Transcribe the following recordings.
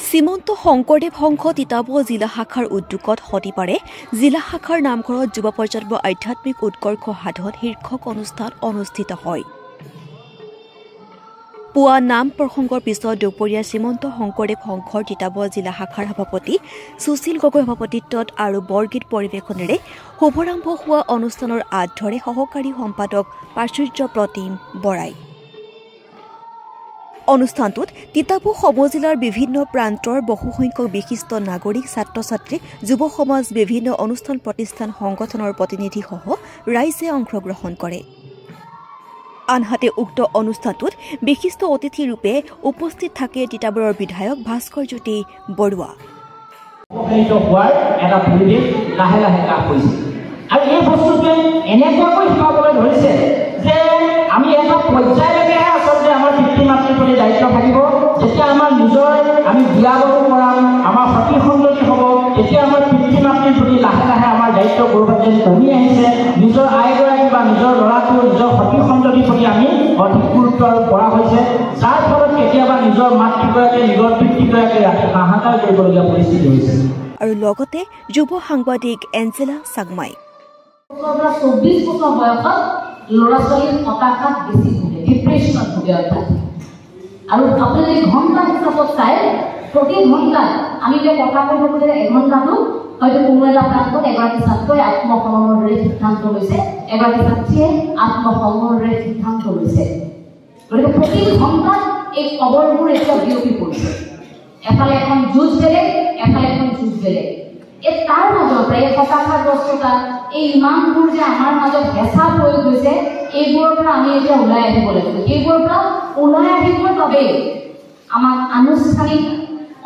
শ্ৰীমন্ত শংকৰদেৱ সংঘ তিতাবৰ জিলা শাখাৰ উদ্যোগত শনিবাৰে জিলা শাখাৰ নামঘৰত যুৱ প্ৰজন্মৰ আধ্যাত্মিক উৎকৰ্ষ সাধন শীৰ্ষক অনুষ্ঠান অনুষ্ঠিত হয়। পুৱা নাম প্ৰসংগৰ পিছত দুপৰীয়া শ্ৰীমন্ত শংকৰদেৱ সংঘৰ তিতাবৰ জিলা শাখাৰ সভাপতি সুশীল গগৈ সভাপতিত্বত আৰু বৰগীত পৰিৱেশনেৰে শুভাৰম্ভ হোৱা অনুষ্ঠানৰ আঁত ধৰে সহকাৰী সম্পাদক প্ৰাচুৰ্য প্ৰতিম বৰাই। অনুষ্ঠানটোত তিতাবৰ সমজিলাৰ বিভিন্ন প্ৰান্তৰ বহুসংখ্যক বিশিষ্ট নাগৰিক ছাত্ৰ ছাত্ৰী যুৱ সমাজ বিভিন্ন অনুষ্ঠান প্ৰতিষ্ঠান সংগঠনৰ প্ৰতিনিধিসহ ৰাইজে অংশগ্ৰহণ কৰে। আনহাতে উক্ত অনুষ্ঠানটোত বিশিষ্ট অতিথি ৰূপে উপস্থিত থাকে তিতাবৰৰ বিধায়ক ভাস্কৰ জ্যোতি বৰুৱা। আৰু এই বস্তুটোৱে এনেকুৱাকৈ শিকাবলৈ ধৰিছে যে আমি এটা পৰ্যায়লৈকে আচলতে আমাৰ পিতৃ মাতৃৰ প্ৰতি দায়িত্ব থাকিব। যেতিয়া আমাৰ নিজৰ আমি বিয়া বাৰু কৰাম, আমাৰ সতি সন্ততি হ'ব, তেতিয়া আমাৰ পিতৃ মাতৃৰ প্ৰতি লাহে লাহে আমাৰ দায়িত্ব গৌৰৱ যেন কমি আহিছে। নিজৰ আইগৰাকী বা নিজৰ ল'ৰাটো নিজৰ সতি সন্ততিৰ প্ৰতি আমি অধিক গুৰুত্ব আৰোপ কৰা হৈছে, যাৰ ফলত কেতিয়াবা নিজৰ মাতৃগৰাকীয়ে নিজৰ পিতৃগৰাকীয়ে ৰাতি হাহাকাৰ কৰিবলগীয়া পৰিস্থিতি হৈছে। আৰু লগতে যুৱ সাংবাদিক এঞ্জেলা চাগমাই 24 বছৰ বয়সত ল'ৰা ছোৱালীৰ হতাশাত বেছি ভোগে, ডিপ্ৰেশ্যনত ভোগে অৰ্থাৎ। আৰু আপুনি যদি ঘণ্টা হিচাপত চাই প্ৰতি ঘণ্টাত আমি যে কথা কৈ থাকোঁ যে এঘণ্টাটো হয়তো কোনো এটা প্ৰান্তত এগৰাকী ছাত্ৰই আত্মসংযমৰ দৰে সিদ্ধান্ত লৈছে, এগৰাকী ছাত্ৰীয়ে আত্মসংযমৰ দৰে সিদ্ধান্ত লৈছে। গতিকে প্ৰতি ঘণ্টাত এই খবৰবোৰ এতিয়া বিয়পি পৰিছে। এফালে এখন যুঁজ বেলেগ, এফালে এখন যুঁজ বেলেগ। এই তাৰ মাজৰ পৰা এই হতাশাগ্ৰস্ততা, এই ইমানবোৰ যে আমাৰ মাজত হেঁচা প্ৰয়োগ হৈছে, এইবোৰৰ পৰা আমি এতিয়া ওলাই আহিব লাগিব। এইবোৰৰ পৰা ওলাই আহিবৰ বাবে আমাক আনুষ্ঠানিক,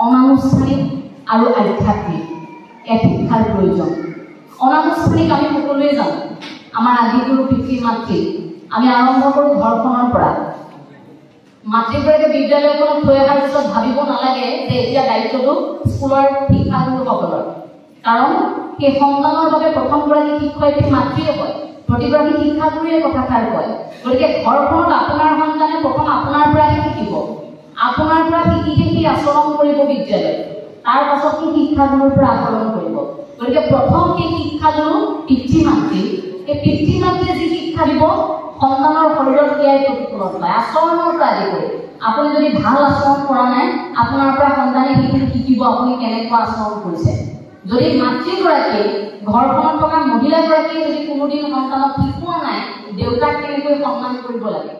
অনানুষ্ঠানিক আৰু আধ্যাত্মিক এক শিক্ষাৰ প্ৰয়োজন। অনানুষ্ঠানিক আমি সকলোৱে জানো, আমাৰ আদিগুৰু পিতৃ মাতৃ। আমি আৰম্ভ কৰোঁ ঘৰখনৰ পৰা। মাতৃগৰাকীয়ে বিদ্যালয়খনত থৈ অহাৰ পিছত ভাবিব নালাগে যে এতিয়া দায়িত্বটো স্কুলৰ শিক্ষাগুৰুসকলৰ, কাৰণ সেই সন্তানৰ বাবে প্ৰথমগৰাকী শিক্ষয়িত্ৰী মাতৃয়ে কয়, প্ৰতিগৰাকী শিক্ষাগুৰুৱে কথাষাৰ কয়। গতিকে ঘৰখনত আপোনাৰ সন্তানে প্ৰথম আপোনাৰ পৰাহে শিকিব, আপোনাৰ পৰা শিকি শিকি আচৰণ কৰিব বিদ্যালয়ত, তাৰ পাছত সি শিক্ষাগুৰুৰ পৰা আচৰণ কৰিব। গতিকে প্ৰথম সেই শিক্ষাগুৰু পিতৃ মাতৃ। সেই পিতৃ মাতৃয়ে যি শিক্ষা দিব সন্তানৰ শৰীৰত সেয়াই প্ৰতিফলন পায়, আচৰণৰ পৰা আদি কৰি। আপুনি যদি ভাল আচৰণ কৰা নাই, আপোনাৰ পৰা সন্তানে সেইখিনি শিকিব আপুনি কেনেকুৱা আচৰণ কৰিছে। যদি মাতৃগৰাকী ঘৰখনত থকা মহিলাগৰাকীয়ে যদি কোনোদিন সন্তানক শিকোৱা নাই দেউতাক কেনেকৈ সন্মান কৰিব লাগে।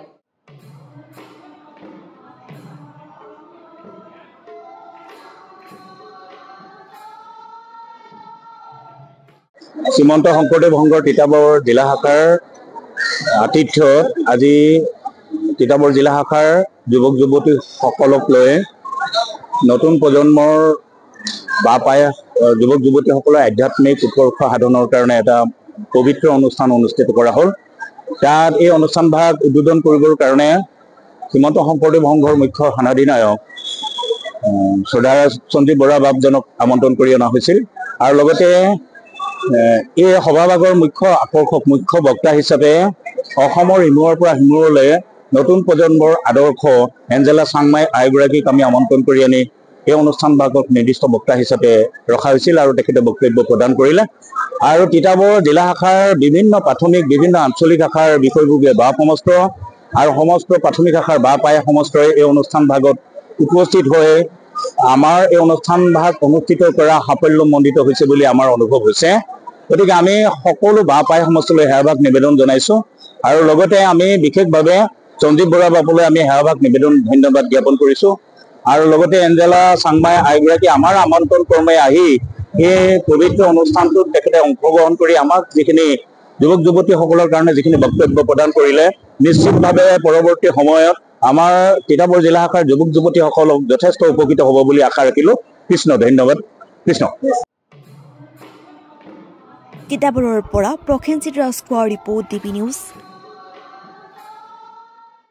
শ্ৰীমন্ত শংকৰদেৱ সংঘৰ তিতাবৰ জিলা শাখাৰ আতিথ্যত আজি তিতাবৰ জিলা শাখাৰ যুৱক যুৱতীসকলক লৈ নতুন প্ৰজন্মৰ বা পায় যুৱক যুৱতীসকলৰ আধ্যাত্মিক উৎকৰ্ষ সাধনৰ কাৰণে এটা পবিত্ৰ অনুষ্ঠান অনুষ্ঠিত কৰা হ'ল। তাত এই অনুষ্ঠান ভাগ উদ্বোধন কৰিবৰ কাৰণে শ্ৰীমন্ত শংকৰদেৱ সংঘৰ মুখ্য সেনাধিনায়ক শ্ৰদ্ধা সঞ্জীৱ বৰা বাবজনক আমন্ত্ৰণ কৰি অনা হৈছিল। আৰু লগতে এই সভাভাগৰ মুখ্য আকৰ্ষক, মুখ্য বক্তা হিচাপে অসমৰ ইমূৰৰ পৰা সিমূৰলৈ নতুন প্ৰজন্মৰ আদৰ্শ এঞ্জেলা চাংমাই আইগৰাকীক আমি আমন্ত্ৰণ কৰি আনি এই অনুষ্ঠান ভাগত নিৰ্দিষ্ট বক্তা হিচাপে ৰখা হৈছিল আৰু তেখেতে বক্তব্য প্ৰদান কৰিলে। আৰু তিতাবৰ জিলা শাখাৰ বিভিন্ন প্ৰাথমিক, বিভিন্ন আঞ্চলিক শাখাৰ বিষয়ববীয়া বা সমস্ত আৰু সমস্ত প্ৰাথমিক শাখাৰ বা পায় সমস্তই এই অনুষ্ঠান ভাগত উপস্থিত হৈ আমাৰ এই অনুষ্ঠান ভাগ অনুষ্ঠিত কৰা সাফল্যমণ্ডিত হৈছে বুলি আমাৰ অনুভৱ হৈছে। গতিকে আমি সকলো বা পায় সমস্তলৈ সেৱাভাগ নিবেদন জনাইছোঁ। আৰু লগতে আমি বিশেষভাৱে সঞ্জীৱ বৰা বাবুলৈ আমি সেৱাভাগ নিবেদন ধন্যবাদ জ্ঞাপন কৰিছোঁ। আৰু লগতে এঞ্জেলা চাংমাই আইগৰাকী আমাৰ আমন্ত্ৰণ ক্ৰমে আহি এই পবিত্ৰ অনুষ্ঠানটোত তেখেতে অংশগ্ৰহণ কৰি আমাক যিখিনি যুৱক যুৱতীসকলৰ কাৰণে যিখিনি বক্তব্য প্ৰদান কৰিলে, নিশ্চিতভাৱে পৰৱৰ্তী সময়ত আমাৰ তিতাবৰ জিলা শাখাৰ যুৱক যুৱতীসকলক যথেষ্ট উপকৃত হ'ব বুলি আশা ৰাখিলোঁ। কৃষ্ণ, ধন্যবাদ। কৃষ্ণ। তিতাবৰৰ পৰা প্ৰসেনজিৎ ৰাজখোৱাৰ ৰিপৰ্ট, ডিবি নিউজ।